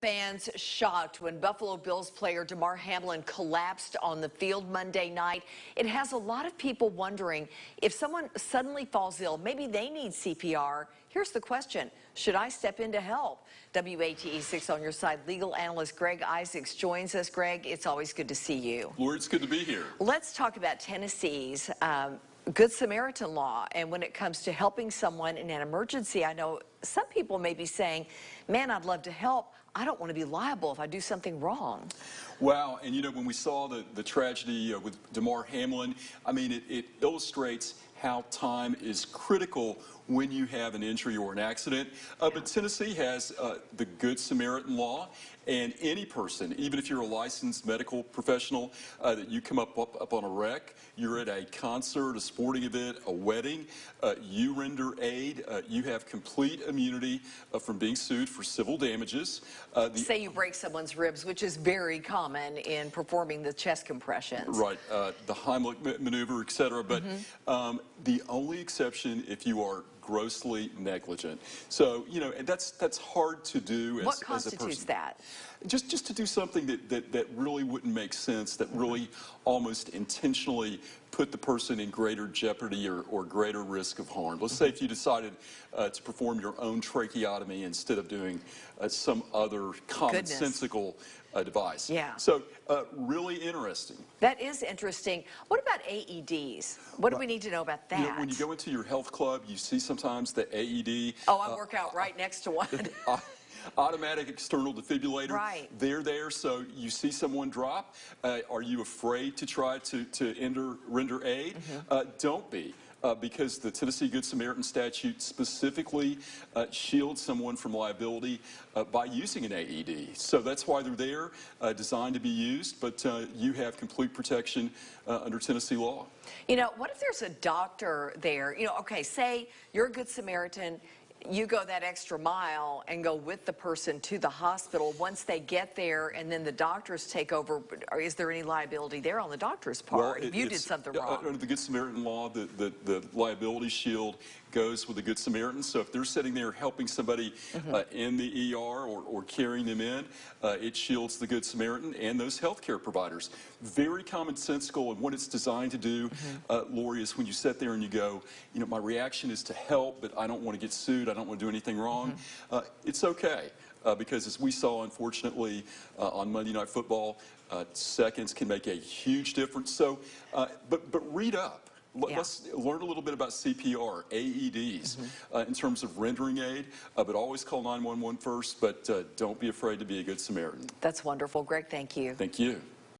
Fans shocked when Buffalo Bills player Damar Hamlin collapsed on the field Monday night. It has a lot of people wondering if someone suddenly falls ill, maybe they need CPR. Here's the question: should I step in to help? WATE 6 on your side legal analyst Greg Isaacs joins us. Greg, it's always good to see you. Lori, it's good to be here. Let's talk about Tennessee's Good Samaritan law, and when it comes to helping someone in an emergency. I know some people may be saying, man, I'd love to help. I don't want to be liable if I do something wrong. Wow, and you know, when we saw the tragedy with Damar Hamlin, I mean, it illustrates how time is critical when you have an injury or an accident. But Tennessee has the Good Samaritan law, and any person, even if you're a licensed medical professional, that you come up on a wreck, you're at a concert, a sporting event, a wedding, you render aid, you have complete immunity from being sued for civil damages. Say you break someone's ribs, which is very common in performing the chest compressions. Right, the Heimlich maneuver, et cetera. But the only exception if you are grossly negligent. So, you know, and that's hard to do as a person. What constitutes that? Just to do something that really wouldn't make sense, that really almost intentionally put the person in greater jeopardy or greater risk of harm. Let's say if you decided to perform your own tracheotomy instead of doing some other commonsensical device. Yeah. So really interesting. That is interesting. What about AEDs? What do we need to know about that? You know, when you go into your health club, you see sometimes the AED. Oh, I work out right next to one. Automatic external defibrillator. Right. They're there, so you see someone drop. Are you afraid to try to render aid? Don't be. Because the Tennessee Good Samaritan statute specifically shields someone from liability by using an AED. So that's why they're there, designed to be used, but you have complete protection under Tennessee law. You know, what if there's a doctor there? You know, okay, say you're a Good Samaritan, you go that extra mile and go with the person to the hospital. Once they get there and then the doctors take over, is there any liability there on the doctor's part if you did something wrong? Under the Good Samaritan law, the liability shield goes with the Good Samaritan. So if they're sitting there helping somebody in the ER or carrying them in, it shields the Good Samaritan and those healthcare providers. Very commonsensical, and what it's designed to do, Lori, is when you sit there and you go, you know, my reaction is to help, but I don't want to get sued, I don't want to do anything wrong. It's okay. Because as we saw, unfortunately, on Monday Night Football, seconds can make a huge difference. So, but read up. Let's learn a little bit about CPR, AEDs, in terms of rendering aid, but always call 911 first, but don't be afraid to be a Good Samaritan. That's wonderful. Greg, thank you. Thank you.